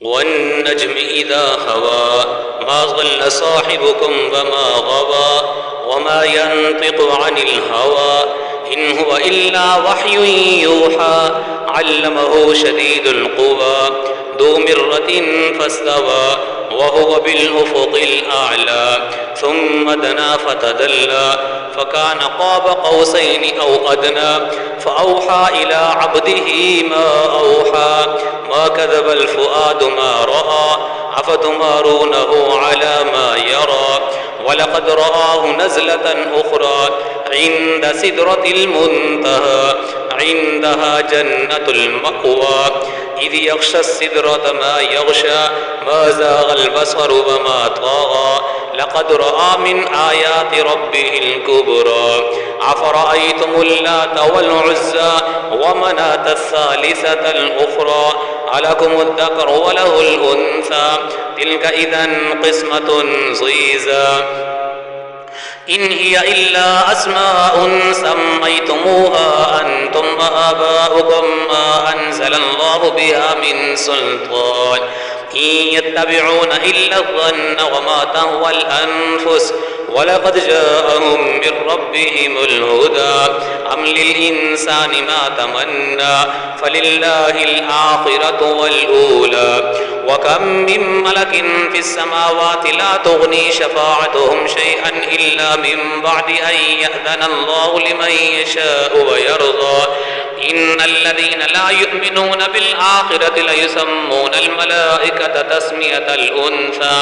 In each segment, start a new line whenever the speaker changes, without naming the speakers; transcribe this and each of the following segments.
वन्नज्म इज़ा हवा मा ज़ल्ल साहिबुकुम वमा गवा वमा यंतिक़ु अनिल हवा इन हुवा इल्ला वह्युन यूहा अल्लमहु शदीदुल क़ुवा ज़ू मिर्रतिन फस्तवा वहुव बिल उफ़ुक़िल आला सुम्मा दना फ़तदल्ला फ़कान क़ाब क़ौसैनि औ अदना फ़अौहा इला अब्दिही मा औहा मा कज़बल फ़ुआदु मा रआ अफ़तुमारूनहु अला मा यरा वलक़द रआहु नज़लतन उख़रा इन्द सिदरतिल मुन्तहा इन्दहा जन्नतुल मअवा इज़ यग़शा सिदरत मा यग़शा मा ज़ाग़ल बसरु वमा तग़ा लक़द रआ मिन आयाति रब्बिहिल कुबरा अफ़रअय्तुमुल लात वल उज़्ज़ा व मनात अस्सालिसतल उख़रा अलकुमुद ज़करु व लहुल उन्सा तिल्क इज़न क़िस्मतुन ज़ीज़ा इन हिया इल्ला अस्माउन सम्मय्तुमूहा अंतुम व आबाउकुम मा अंज़लल्लाहु बिहा मिन सुल्तान इन यत्तबिऊन इल्ला ज़न्न व मा तहवल अनफुस वलक़द जाअहुम मिर रब्बिहिमुल हुदा अम लिल इंसानि मा तमन्ना फलिल्लाहिल आखिरतु वल ऊला व कम मिन मलकिन फिस समावाति ला तुग़नी शफ़ाअतुहुम शैअन इल्ला मिन बअदि अन यअज़नल्लाहु लिमन यशाअु व यर्ज़ा इन्नल्लज़ीना ला युमिनूना बिल आखिरति लयुसम्मूनल मलाइकता तस्मियतल उन्सा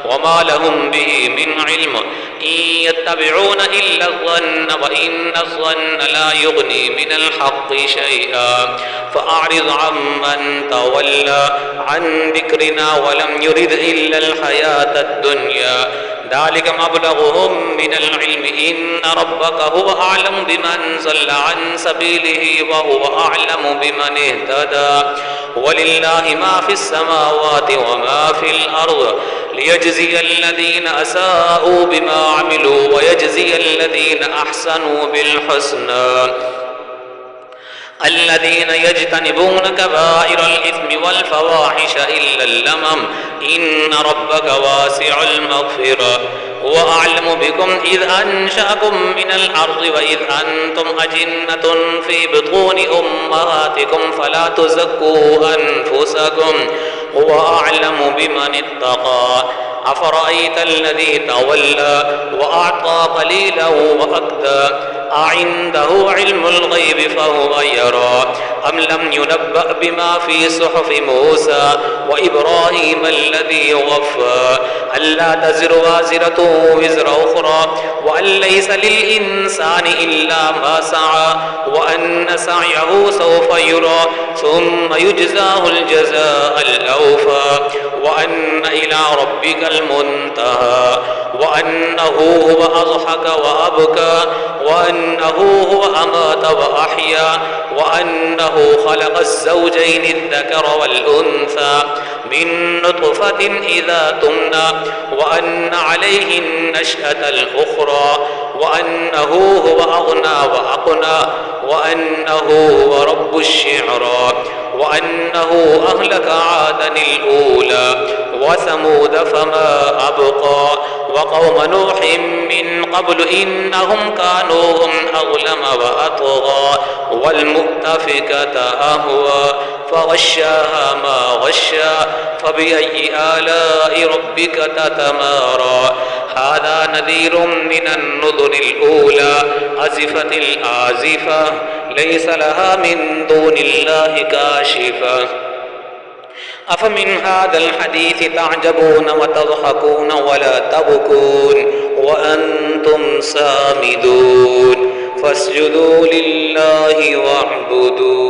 वमा लहुम बिही मिन इल्म इन यत्तबिऊना इल्ला ज़न्न व इन्नज़्ज़न्न ला युग़नी मिनल हक़्क़ि शैआ फ़अअरिज़ अम्मन तवल्ला अन ज़िक्रिना व लम युरिद इल्लल हयातद दुन्या ज़ालिका मब्लगुहुम मिनल इल्मि इन्न रब्बका हुवा अअलमु बिमन ज़ल्ला अन सबीलिही व हुवा अअलमु बिमन इह्तदा वलिल्लाहि मा फिस समावाति व मा फिल अर्ज़ लियजज़ियल्लज़ीना असाअू बिमा अमिलू व यजज़ियल्लज़ीना अहसनू बिल हुस्ना الذين يجتنبون كبائر الإثم والفواحش إلا اللمم إن ربك واسع المغفرة هو أعلم بكم إذ أنشأكم من الأرض وإذ أنتم أجنة في بطون أمهاتكم فلا تزكوا أنفسكم هو أعلم بمن اتقى أفرأيت الذي تولى وأعطى قليلا وأكدى أعنده علم الغيب فهو يرى أم لم ينبأ بما في صحف موسى وإبراهيم الذي وفى ألا تزر وازرة وزر أخرى وأن ليس للإنسان إلا ما سعى وأن سعيه سوف يرى ثم يجزاه الجزاء الأوفى وأن إلى ربك المنتهى وأنه هو أضحك وأبكى وأنه هو أمات وأحيا وأنه خلق الزوجين الذكر والأنثى من نطفة إذا تمنى وأن عليه النشأة الأخرى وأنه هو أغنى وأقنى وأنه هو رب الشعرى وأنه أهلك عادا الأولى وثمود فما أبقى وقوم نوح من قبل إنهم كانوا هم أظلم وأطغى والمؤتفكة أهوى فغشاها ما غشا فبأي آلاء ربك تتمارى هذا نذير من النذر الأولى أزفت الآزفة ليس لها من دون الله كاشفة أفمن هذا الحديث تعجبون وتضحكون ولا تبكون وأنتم سامدون فاسجدوا لله واعبدوا